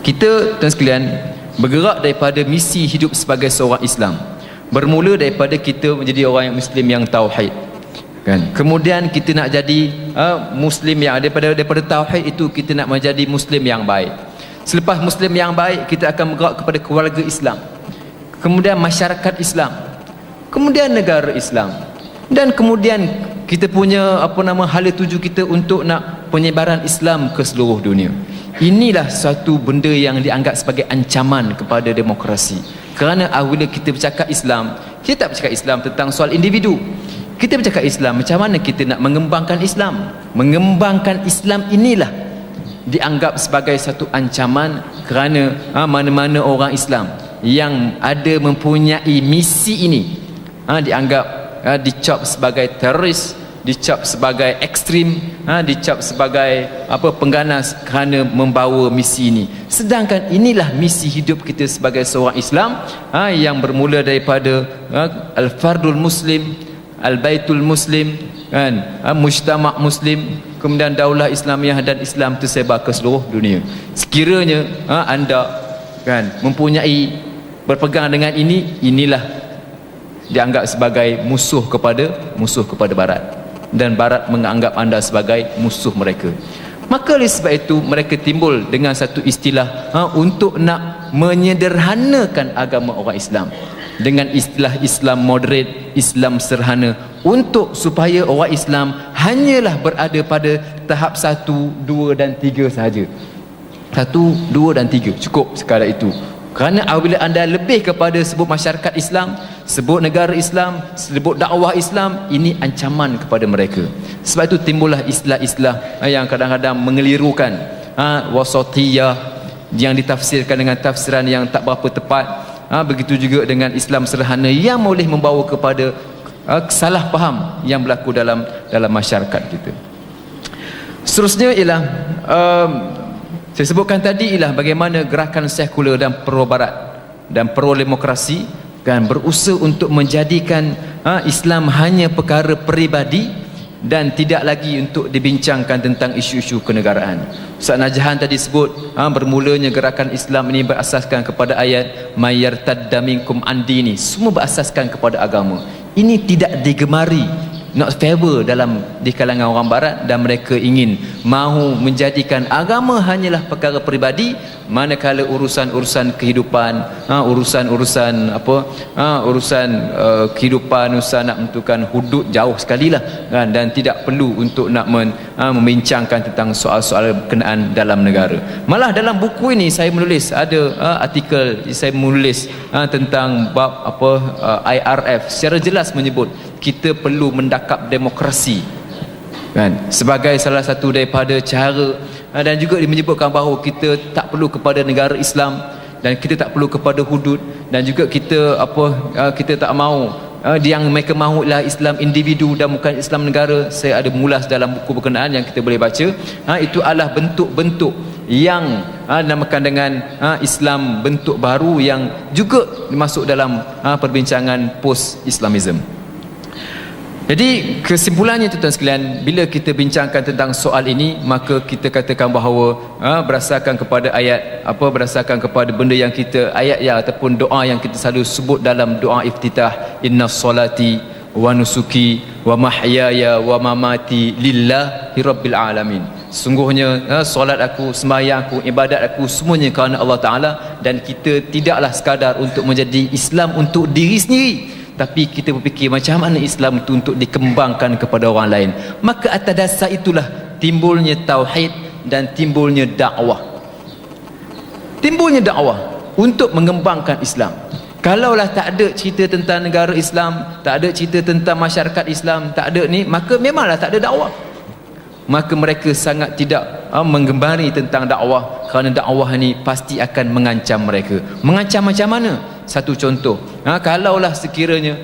Kita tuan sekalian bergerak daripada misi hidup sebagai seorang Islam, bermula daripada kita menjadi orang yang Muslim yang tauhid, kan? Kemudian kita nak jadi Muslim yang daripada tauhid itu kita nak menjadi Muslim yang baik. Selepas Muslim yang baik, kita akan bergerak kepada keluarga Islam, kemudian masyarakat Islam, kemudian negara Islam, dan kemudian kita punya hala tuju kita untuk nak penyebaran Islam ke seluruh dunia. Inilah satu benda yang dianggap sebagai ancaman kepada demokrasi. Kerana apabila kita bercakap Islam, kita tak bercakap Islam tentang soal individu. Kita bercakap Islam, macam mana kita nak mengembangkan Islam. Mengembangkan Islam inilah dianggap sebagai satu ancaman, kerana mana-mana orang Islam yang ada mempunyai misi ini dianggap dicap sebagai teroris, dicap sebagai ekstrim, dicap sebagai pengganas kerana membawa misi ini. Sedangkan inilah misi hidup kita sebagai seorang Islam, yang bermula daripada al-fardul muslim, al-baitul muslim, kan, mujtama' muslim, kemudian daulah Islamiyah dan Islam tersebar ke seluruh dunia. Sekiranya anda kan mempunyai berpegang dengan inilah dianggap sebagai musuh kepada barat, dan barat menganggap anda sebagai musuh mereka. Maka oleh sebab itu mereka timbul dengan satu istilah untuk nak menyederhanakan agama orang Islam dengan istilah Islam moderate, Islam sederhana, untuk supaya orang Islam hanyalah berada pada tahap 1, 2 dan 3 sahaja. 1, 2 dan 3 cukup sekadar itu. Kerana apabila anda lebih kepada sebut masyarakat Islam, sebut negara Islam, sebut dakwah Islam, ini ancaman kepada mereka. Sebab itu timbullah istilah-istilah yang kadang-kadang mengelirukan, wasatiyah, yang ditafsirkan dengan tafsiran yang tak berapa tepat. Begitu juga dengan Islam sederhana yang boleh membawa kepada salah faham yang berlaku dalam masyarakat kita. Seterusnya ialah saya sebutkan tadi ialah bagaimana gerakan sekular dan pro barat dan pro demokrasi kan berusaha untuk menjadikan Islam hanya perkara peribadi dan tidak lagi untuk dibincangkan tentang isu-isu kenegaraan. Ustaz Najahan tadi sebut bermulanya gerakan Islam ini berasaskan kepada ayat may yartadda minkum an dini, semua berasaskan kepada agama. Ini tidak digemari, not favor di kalangan orang barat, dan mereka ingin mahu menjadikan agama hanyalah perkara peribadi, manakala urusan-urusan kehidupan, urusan kehidupan, urusan nak menentukan hudud jauh sekali lah kan, dan tidak perlu untuk nak membincangkan tentang soal-soal berkenaan dalam negara. Malah dalam buku ini saya menulis ada artikel, saya menulis tentang bab IRF secara jelas menyebut kita perlu mendakap demokrasi kan, sebagai salah satu daripada cara, dan juga menyebutkan bahawa kita tak perlu kepada negara Islam, dan kita tak perlu kepada hudud, dan juga kita kita tak mahu yang mereka mahu ialah Islam individu dan bukan Islam negara. Saya ada mulas dalam buku berkenaan yang kita boleh baca. Itu adalah bentuk-bentuk yang dinamakan dengan Islam bentuk baru yang juga masuk dalam perbincangan post-Islamism. Jadi kesimpulannya tuan-tuan sekalian, bila kita bincangkan tentang soal ini, maka kita katakan bahawa berdasarkan kepada ayat, berdasarkan kepada benda yang kita ayat ataupun doa yang kita selalu sebut dalam doa iftitah, inna solati wa nusuki wa mahyaya wa mamati lillahi rabbil alamin. Sungguhnya solat aku, sembahyang aku, ibadat aku, semuanya kerana Allah Ta'ala, dan kita tidaklah sekadar untuk menjadi Islam untuk diri sendiri, tapi kita berfikir macam mana Islam itu untuk dikembangkan kepada orang lain. Maka atas dasar itulah timbulnya tauhid dan timbulnya dakwah. Timbulnya dakwah untuk mengembangkan Islam. Kalaulah tak ada cerita tentang negara Islam, tak ada cerita tentang masyarakat Islam, tak ada ni, maka memanglah tak ada dakwah. Maka mereka sangat tidak menggembari tentang dakwah, kerana dakwah ni pasti akan mengancam mereka. Mengancam macam mana? Satu contoh, kalaulah sekiranya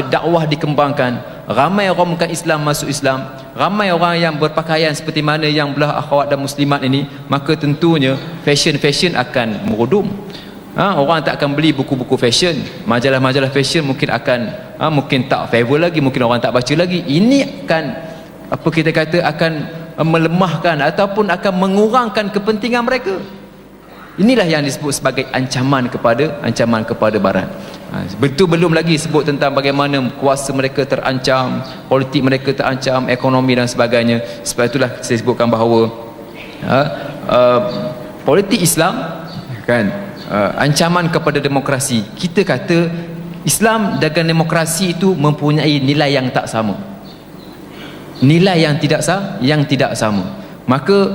dakwah dikembangkan, ramai orang bukan Islam masuk Islam, ramai orang yang berpakaian seperti mana yang belah akhwat dan muslimat ini, maka tentunya fashion akan merudum. Orang tak akan beli buku-buku fashion, majalah-majalah fashion mungkin akan mungkin tak favor lagi, mungkin orang tak baca lagi. Ini akan kita kata akan melemahkan ataupun akan mengurangkan kepentingan mereka. Inilah yang disebut sebagai ancaman kepada barat. Betul, belum lagi sebut tentang bagaimana kuasa mereka terancam, politik mereka terancam, ekonomi dan sebagainya. Sebab itulah saya sebutkan bahawa politik Islam kan, ancaman kepada demokrasi. Kita kata Islam dengan demokrasi itu mempunyai nilai yang tak sama, nilai yang tidak sama. Maka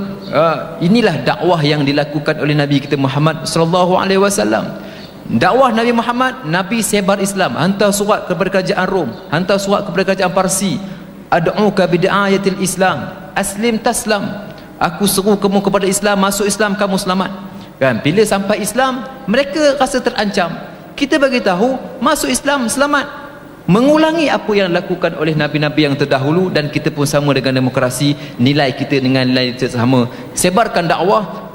inilah dakwah yang dilakukan oleh Nabi kita Muhammad sallallahu alaihi wasallam. Dakwah Nabi Muhammad, Nabi sebar Islam, hantar surat kepada kerajaan Rom, hantar surat kepada kerajaan Parsi, ad'uka bid'ayatil Islam aslim taslam, aku seru kamu kepada Islam, masuk Islam kamu selamat. Kan, bila sampai Islam mereka rasa terancam, kita bagi tahu masuk Islam selamat, mengulangi apa yang dilakukan oleh nabi-nabi yang terdahulu. Dan kita pun sama dengan demokrasi, nilai kita dengan nilai kita sama, sebarkan dakwah.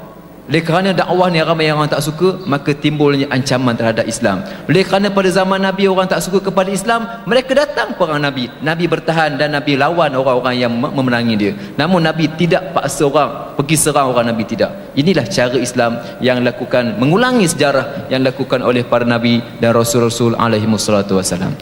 Oleh kerana dakwah ni ramai orang tak suka, maka timbulnya ancaman terhadap Islam. Oleh kerana pada zaman Nabi orang tak suka kepada Islam, mereka datang perang Nabi, Nabi bertahan dan Nabi lawan orang-orang yang memenangi dia. Namun Nabi tidak paksa orang pergi serang orang, Nabi tidak. Inilah cara Islam yang lakukan, mengulangi sejarah yang dilakukan oleh para Nabi dan Rasul-Rasul alaihi wassalatu wassalam.